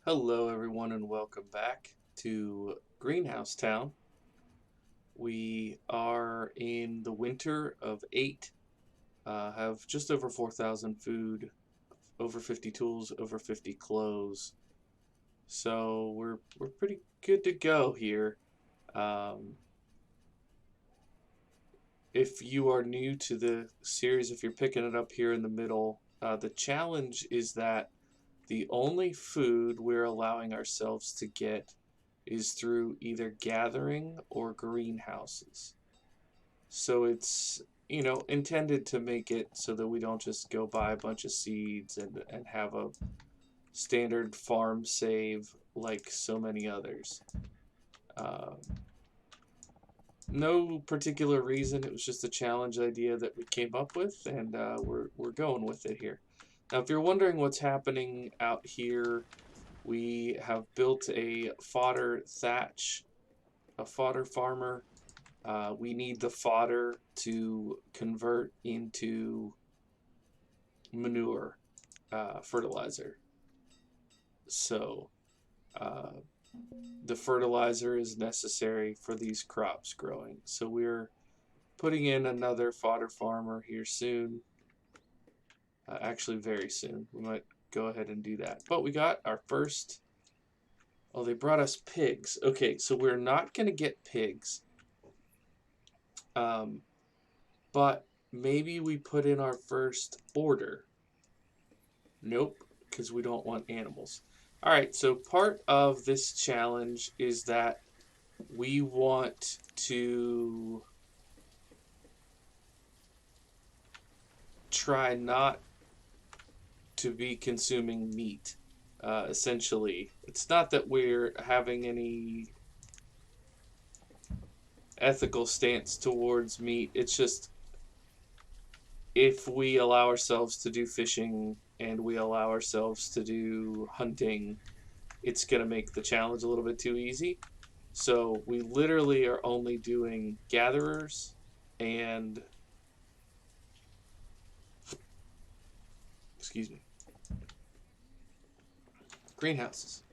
Hello everyone and welcome back to Greenhouse Town. We are in the winter of 8, have just over 4,000 food, over 50 tools, over 50 clothes. So we're pretty good to go here. Um, if you are new to the series, if you're picking it up here in the middle, the challenge is that the only food we're allowing ourselves to get is through either gathering or greenhouses. So it's, intended to make it so that we don't just go buy a bunch of seeds and have a standard farm save like so many others. Um, no particular reason. It was just a challenge idea that we came up with, and we're going with it here. Now, if you're wondering what's happening out here, we have built a fodder thatch, a fodder farmer. We need the fodder to convert into manure, fertilizer. So uh, the fertilizer is necessary for these crops growing. So we're putting in another fodder farmer here soon. Actually, very soon. We might go ahead and do that. But we got our first. Oh, they brought us pigs. Okay, so we're not going to get pigs. Um, but maybe we put in our first order. Nope, because we don't want animals. All right, so part of this challenge is that we want to try not to be consuming meat. Essentially, it's not that we're having any ethical stance towards meat. It's just if we allow ourselves to do fishing and we allow ourselves to do hunting, it's going to make the challenge a little bit too easy. So we literally are only doing gatherers and, excuse me, greenhouses.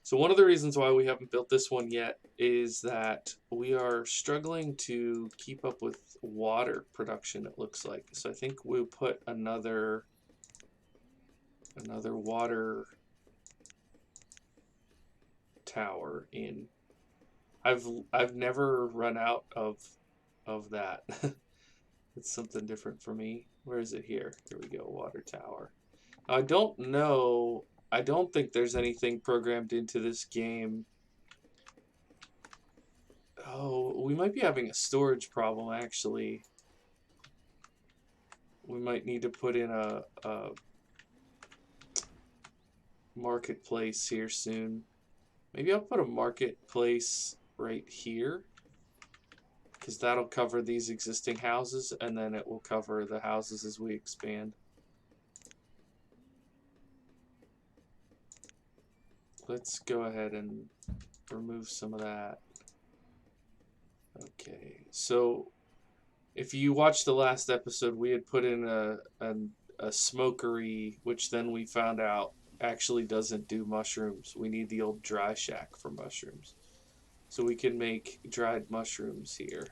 So one of the reasons why we haven't built this one yet is that we are struggling to keep up with water production, it looks like. So I think we'll put another water tower in. I've never run out of that. It's something different for me. Where is it here? Here we go, water tower. Now, I don't know. I don't think there's anything programmed into this game. Oh, we might be having a storage problem, actually. We might need to put in a marketplace here soon. Maybe I'll put a marketplace right here, because that'll cover these existing houses, and then it will cover the houses as we expand. Let's go ahead and remove some of that. Okay, so if you watched the last episode, we had put in a smokery, which then we found out actually doesn't do mushrooms. We need the old dry shack for mushrooms. So we can make dried mushrooms here.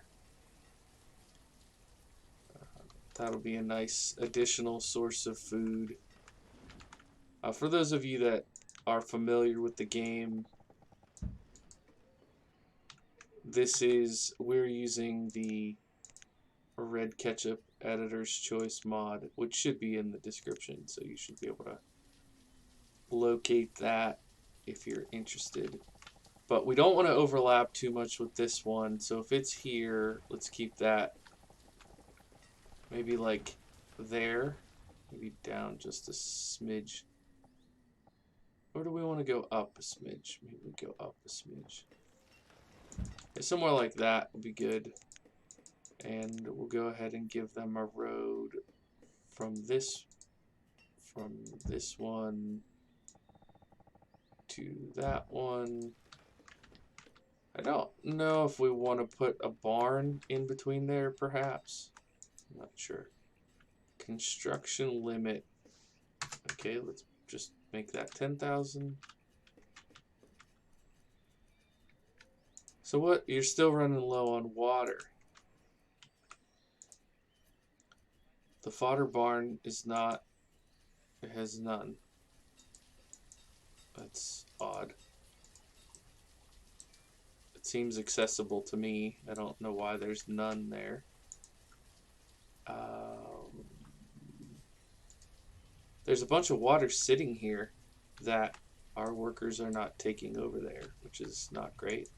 That'll be a nice additional source of food. For those of you that are familiar with the game, we're using the red ketchup editor's choice mod, which should be in the description, so you should be able to locate that if you're interested. But we don't want to overlap too much with this one, so if it's here, let's keep that maybe like there, maybe down just a smidge. Or do we want to go up a smidge? Maybe we go up a smidge. Okay, somewhere like that would be good. And we'll go ahead and give them a road from this one to that one. I don't know if we want to put a barn in between there, perhaps. I'm not sure. Construction limit. Okay, let's just make that 10,000. So what? You're still running low on water. The fodder barn is not. It has none. That's odd. It seems accessible to me. I don't know why there's none there. There's a bunch of water sitting here that our workers are not taking over there, which is not great.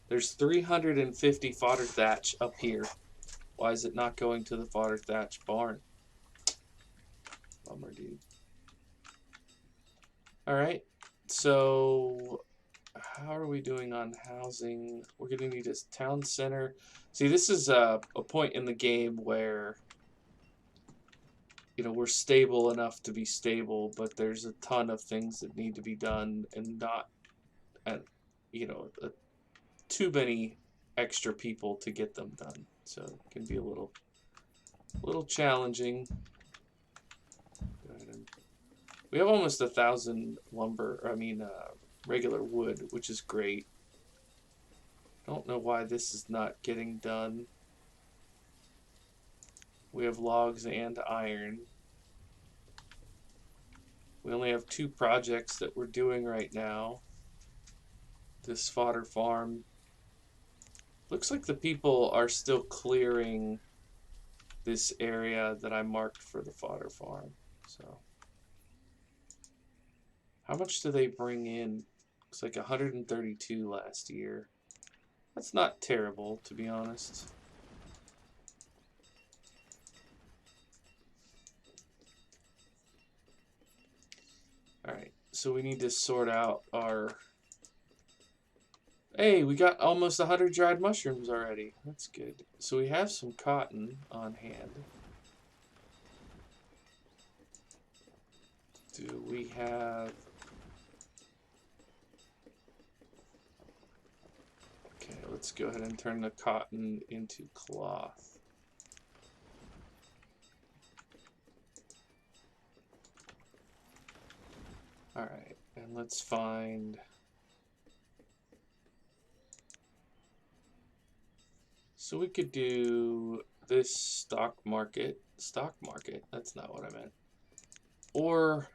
There's 350 fodder thatch up here. Why is it not going to the fodder thatch barn? Bummer, dude. Alright, so how are we doing on housing? We're going to need a town center. See, this is a point in the game where, you know, we're stable enough to be stable, but there's a ton of things that need to be done and not, you know, too many extra people to get them done. So it can be a little challenging. Go ahead and, we have almost 1,000 lumber, regular wood, which is great. Don't know why this is not getting done. We have logs and iron. We only have 2 projects that we're doing right now. This fodder farm. Looks like the people are still clearing this area that I marked for the fodder farm. So, how much do they bring in? Looks like 132 last year. That's not terrible, to be honest. Alright, so we need to sort out our... Hey, we got almost 100 dried mushrooms already. That's good. So we have some cotton on hand. Do we have... Okay, let's go ahead and turn the cotton into cloth. Alright, and let's find... So we could do this stock market, that's not what I meant. Or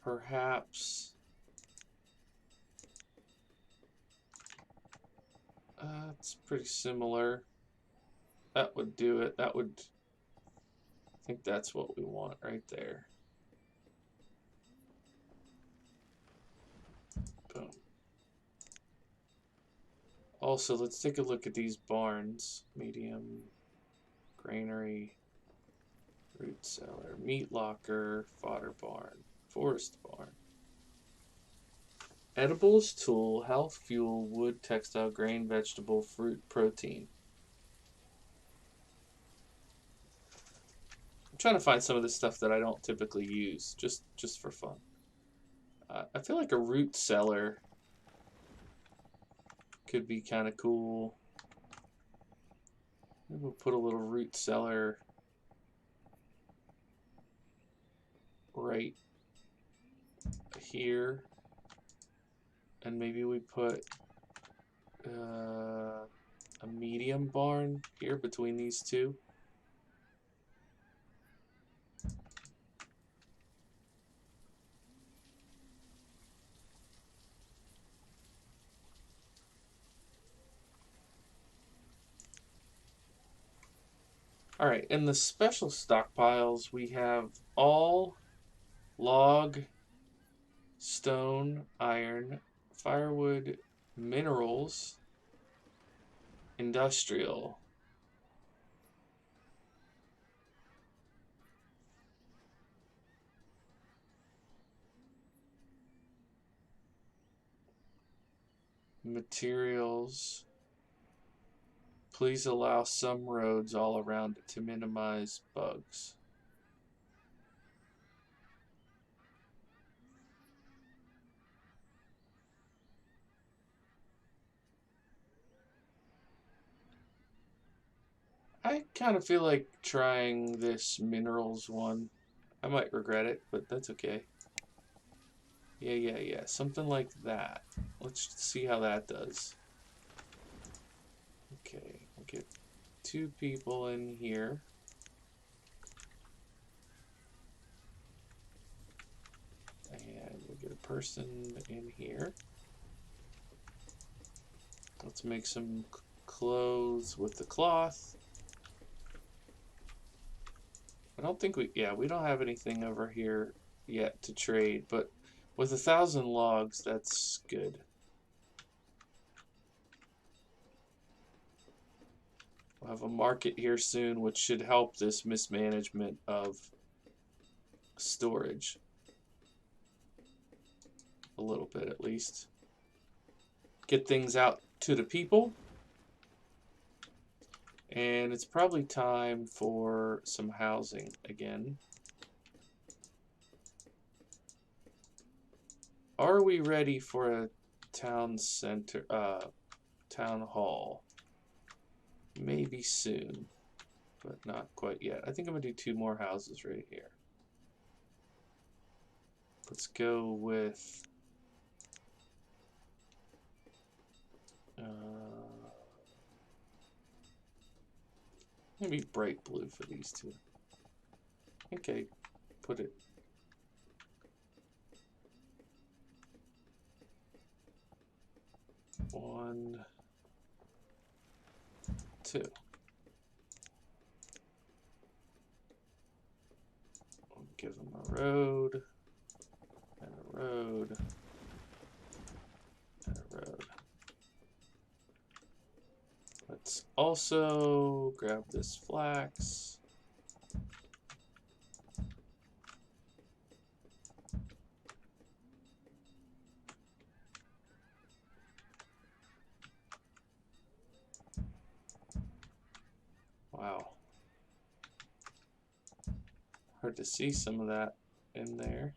perhaps, it's pretty similar. That would do it. That would, I think that's what we want right there. Boom. Also, let's take a look at these barns. Medium, granary, root cellar, meat locker, fodder barn, forest barn. Edibles, tool, health, fuel, wood, textile, grain, vegetable, fruit, protein. I'm trying to find some of the stuff that I don't typically use, just for fun. I feel like a root cellar could be kind of cool. Maybe we'll put a little root cellar right here. And maybe we put a medium barn here between these two. Alright, in the special stockpiles, we have all log, stone, iron, firewood, minerals, industrial. Materials. Please allow some roads all around it to minimize bugs. I kind of feel like trying this minerals one. I might regret it, but that's okay. Yeah. Something like that. Let's see how that does. Okay, we'll get 2 people in here. And we'll get a person in here. Let's make some clothes with the cloth. I don't think we don't have anything over here yet to trade, but with 1,000 logs, that's good. We'll have a market here soon, which should help this mismanagement of storage. A little bit, at least. Get things out to the people. And it's probably time for some housing again. Are we ready for a town center, town hall? Maybe soon, but not quite yet. I think I'm gonna do 2 more houses right here. Let's go with maybe bright blue for these 2. Okay, put it. One, 2. We'll give them a road, and a road, and a road. Let's also grab this flax. Wow. Hard to see some of that in there.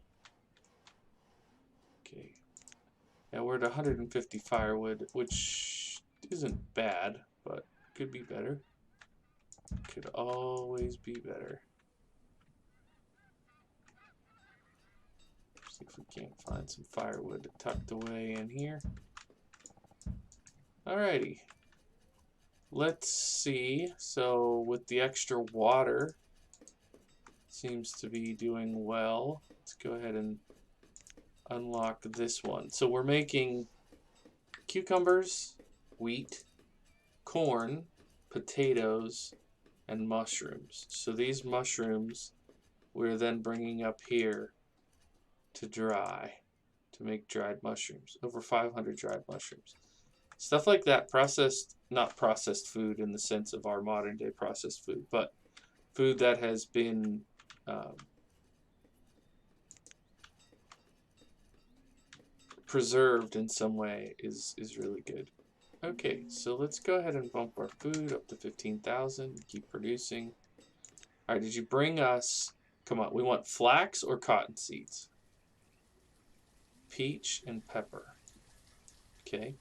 Okay. Now we're at 150 firewood, which isn't bad, but could be better. Could always be better. See if we can't find some firewood tucked away in here. Alrighty. Let's see. So with the extra water, seems to be doing well. Let's go ahead and unlock this one. So we're making cucumbers, wheat, corn, potatoes, and mushrooms. So these mushrooms we're then bringing up here to dry, to make dried mushrooms. Over 500 dried mushrooms. Stuff like that, processed, not processed food in the sense of our modern day processed food, but food that has been preserved in some way is really good. Okay, so let's go ahead and bump our food up to 15,000. Keep producing. All right, did you bring us? Come on, we want flax or cotton seeds? Peach and pepper. Okay.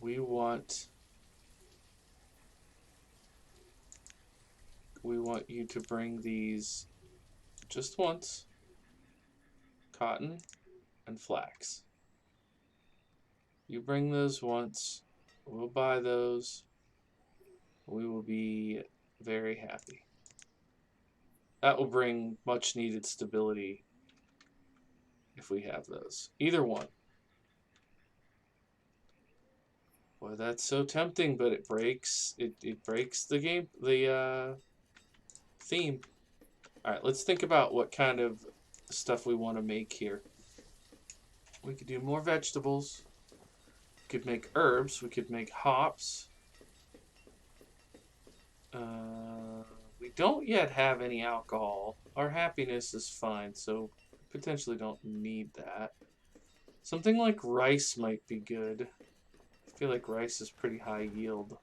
We want you to bring these just once. Cotton and flax. You bring those once, we'll buy those. We will be very happy. That will bring much needed stability if we have those. Either one. Boy, that's so tempting, but it breaks the game, the theme. All right, let's think about what kind of stuff we want to make here. We could do more vegetables. We could make herbs. We could make hops. We don't yet have any alcohol. Our happiness is fine, so potentially don't need that. Something like rice might be good. I feel like rice is pretty high yield.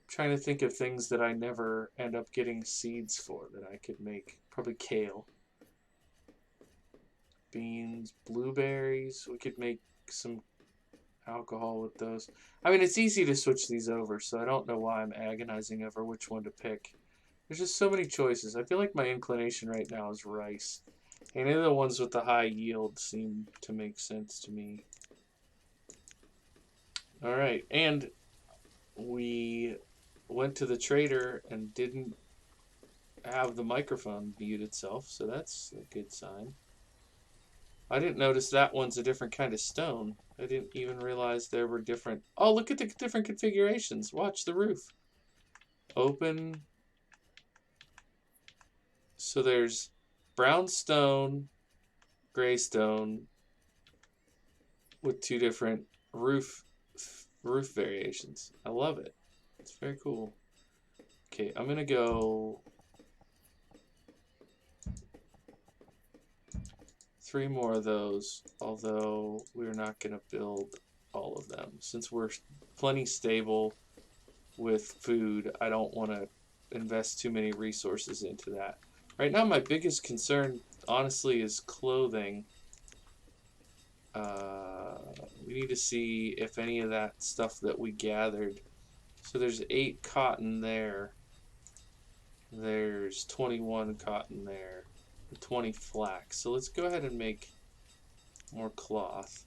Trying to think of things that I never end up getting seeds for that I could make. Probably kale. Beans, blueberries. We could make some alcohol with those. I mean, it's easy to switch these over, so I don't know why I'm agonizing over which one to pick. There's just so many choices. I feel like my inclination right now is rice. Any of the ones with the high yield seem to make sense to me. Alright, and we went to the trader and didn't have the microphone mute itself, so that's a good sign. I didn't notice that one's a different kind of stone. I didn't even realize there were different... Oh, look at the different configurations. Watch the roof. Open. So there's brown stone, gray stone, with two different roof variations. I love it. It's very cool. Okay, I'm gonna go 3 more of those, although we're not gonna build all of them. Since we're plenty stable with food, I don't want to invest too many resources into that. Right now, my biggest concern, honestly, is clothing. We need to see if any of that stuff that we gathered. So there's 8 cotton there. There's 21 cotton there. 20 flax. So let's go ahead and make more cloth.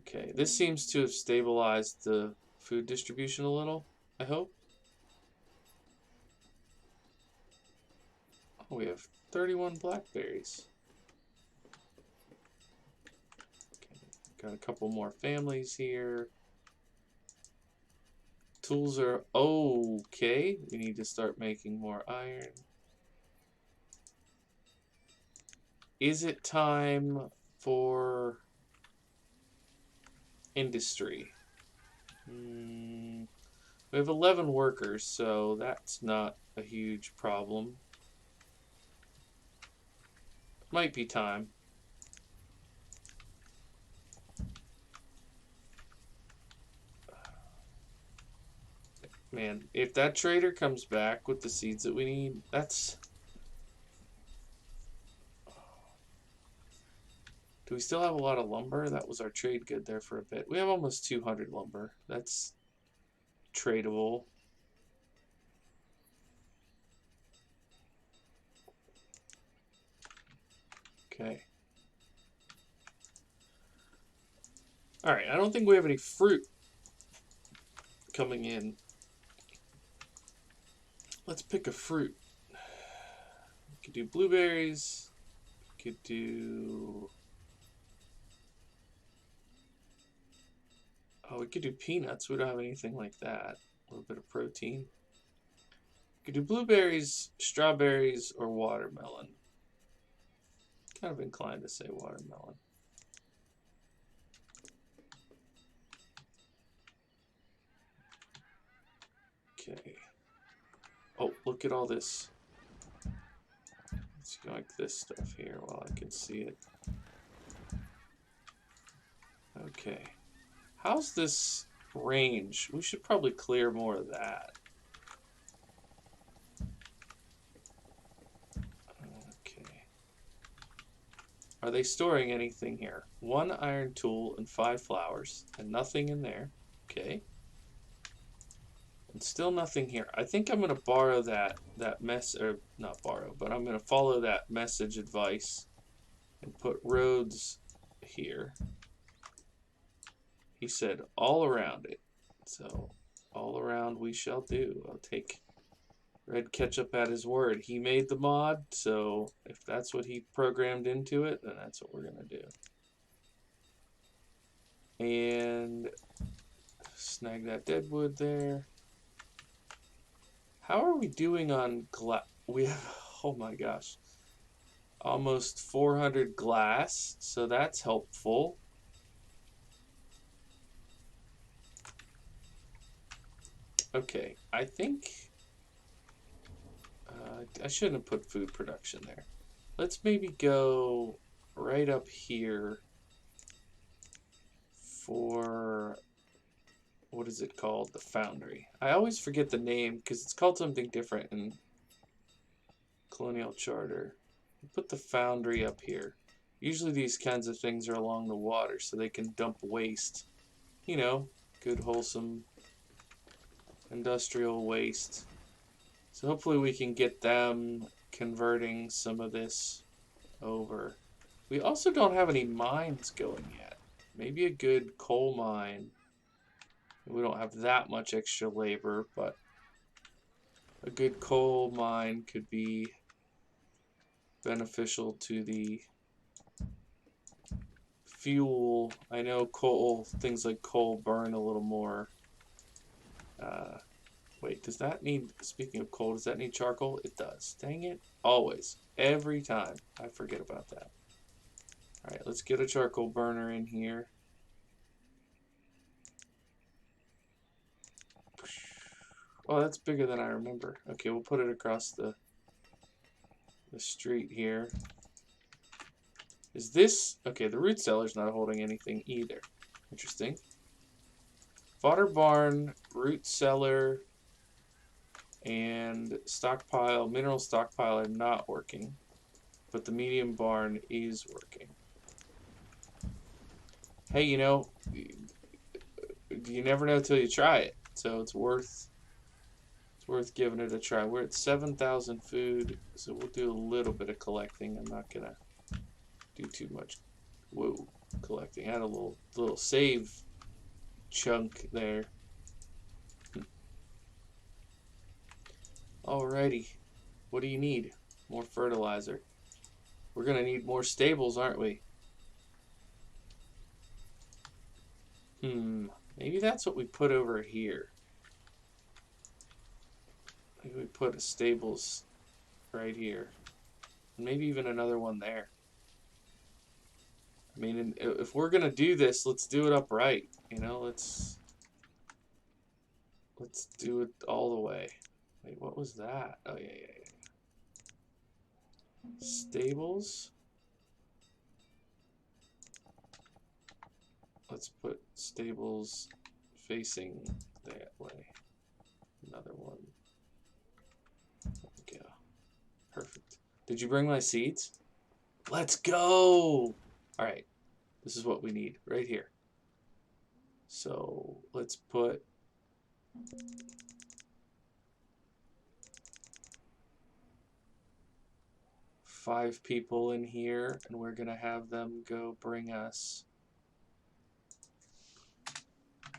Okay, this seems to have stabilized the food distribution a little, I hope. Oh, we have 31 blackberries. Got a couple more families here. Tools are okay. We need to start making more iron. Is it time for industry? We have 11 workers, so that's not a huge problem. Might be time. Man, if that trader comes back with the seeds that we need, that's... Do we still have a lot of lumber? That was our trade good there for a bit. We have almost 200 lumber. That's tradable. Okay. Alright, I don't think we have any fruit coming in. Let's pick a fruit. We could do blueberries. We could do... Oh, we could do peanuts. We don't have anything like that. A little bit of protein. We could do blueberries, strawberries, or watermelon. Kind of inclined to say watermelon. Okay. Oh, look at all this. Let's go like this stuff here while I can see it. Okay. How's this range? We should probably clear more of that. Okay. Are they storing anything here? 1 iron tool and 5 flowers, and nothing in there. Okay. And still nothing here. I think I'm going to borrow that or not borrow, but I'm going to follow that message advice and put roads here. He said all around it. So all around we shall do. I'll take Red Ketchup at his word. He made the mod, so if that's what he programmed into it, then that's what we're going to do. And snag that dead wood there. How are we doing on glass? We have, oh my gosh, almost 400 glass, so that's helpful. Okay, I think I shouldn't have put food production there. Let's maybe go right up here for, what is it called? The foundry. I always forget the name because it's called something different in Colonial Charter. Put the foundry up here. Usually these kinds of things are along the water so they can dump waste. You know, good wholesome industrial waste. So hopefully we can get them converting some of this over. We also don't have any mines going yet. Maybe a good coal mine. We don't have that much extra labor, but a good coal mine could be beneficial to the fuel. I know coal, things like coal burn a little more. Wait, does that need, speaking of coal, does that need charcoal? It does. Dang it. Always. Every time. I forget about that. Alright, let's get a charcoal burner in here. Oh, that's bigger than I remember. Okay, we'll put it across the street here. Is this... Okay, the root cellar's not holding anything either. Interesting. Fodder barn, root cellar, and stockpile, mineral stockpile are not working. But the medium barn is working. Hey, you know, you never know till you try it. So it's worth giving it a try. We're at 7,000 food, so we'll do a little bit of collecting. I'm not gonna do too much collecting. I had a little save chunk there. Alrighty. What do you need? More fertilizer. We're gonna need more stables, aren't we? Maybe that's what we put over here. Maybe we put a stables right here. Maybe even another one there. I mean, if we're gonna do this, let's do it upright. You know, let's do it all the way. Wait, what was that? Oh yeah. Stables. Let's put stables facing that way. Another one. There we go. Perfect. Did you bring my seeds? Let's go! Alright. This is what we need right here. So let's put five people in here, and we're gonna have them go bring us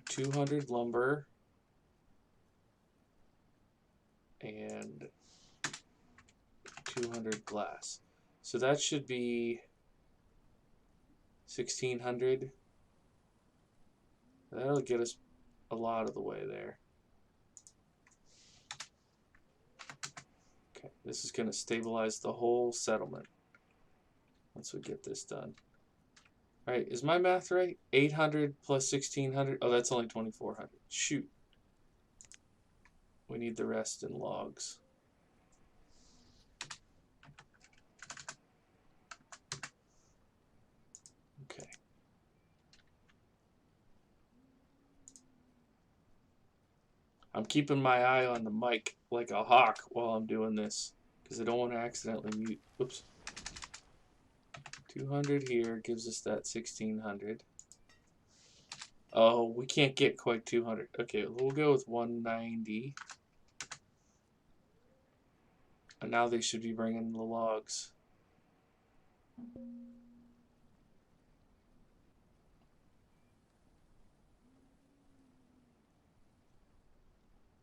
200 lumber and 200 glass. So that should be 1,600. That'll get us a lot of the way there. Okay, this is going to stabilize the whole settlement once we get this done. Alright, is my math right? 800 plus 1,600. Oh, that's only 2,400. Shoot. We need the rest in logs. Okay. I'm keeping my eye on the mic like a hawk while I'm doing this, because I don't want to accidentally mute. Oops. 200 here gives us that 1,600. Oh, we can't get quite 200. Okay, we'll go with 190. And now they should be bringing the logs.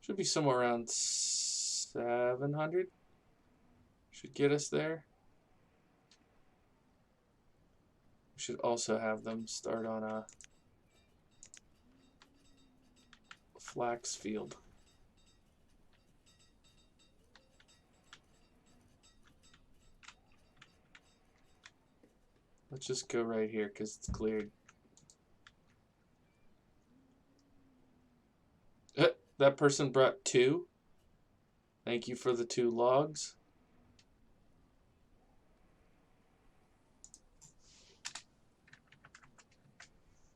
Should be somewhere around 700. Should get us there. We should also have them start on a Flax Field. Let's just go right here because it's cleared. That person brought 2. Thank you for the 2 logs.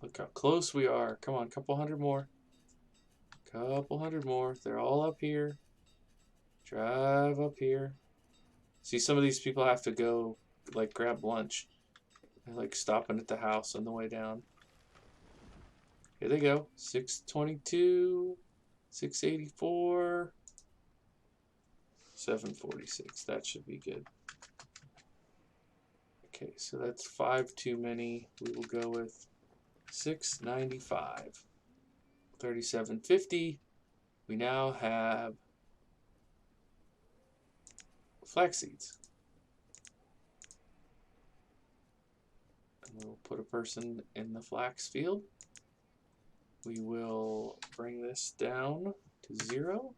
Look how close we are. Come on, couple hundred more. Couple hundred more. They're all up here. Drive up here. See, some of these people have to go, like, grab lunch. I like stopping at the house on the way down. Here they go. 622, 684, 746. That should be good. Okay, so that's 5 too many. We will go with 695. 3750. We now have flax seeds. And we'll put a person in the flax field. We will bring this down to 0.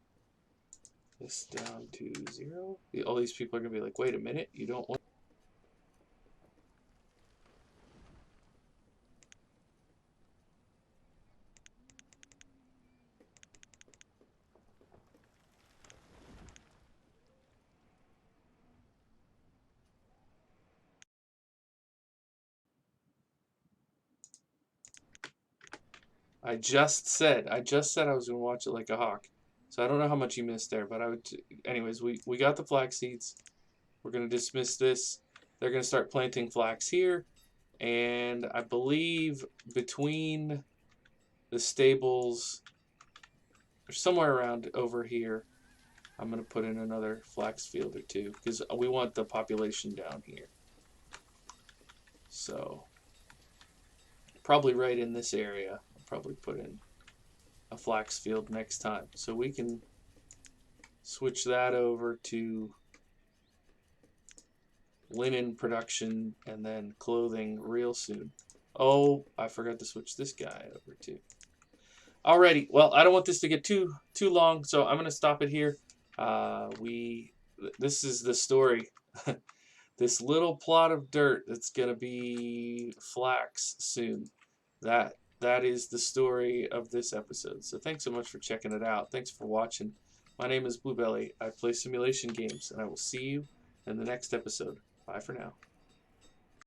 This down to 0. All these people are going to be like, wait a minute, you don't want... I just said I was going to watch it like a hawk. So I don't know how much you missed there, but I would... Anyways, we got the flax seeds. We're going to dismiss this. They're going to start planting flax here. And I believe between the stables, or somewhere around over here, I'm going to put in another flax field or two, because we want the population down here. So probably right in this area. I'll probably put in a flax field next time. So we can switch that over to linen production and then clothing real soon. Oh, I forgot to switch this guy over too. Alrighty, well, I don't want this to get too long, so I'm gonna stop it here. This is the story. This little plot of dirt that's gonna be flax soon. That is the story of this episode. So thanks so much for checking it out. Thanks for watching. My name is Bluebelly. I play simulation games, and I will see you in the next episode. Bye for now.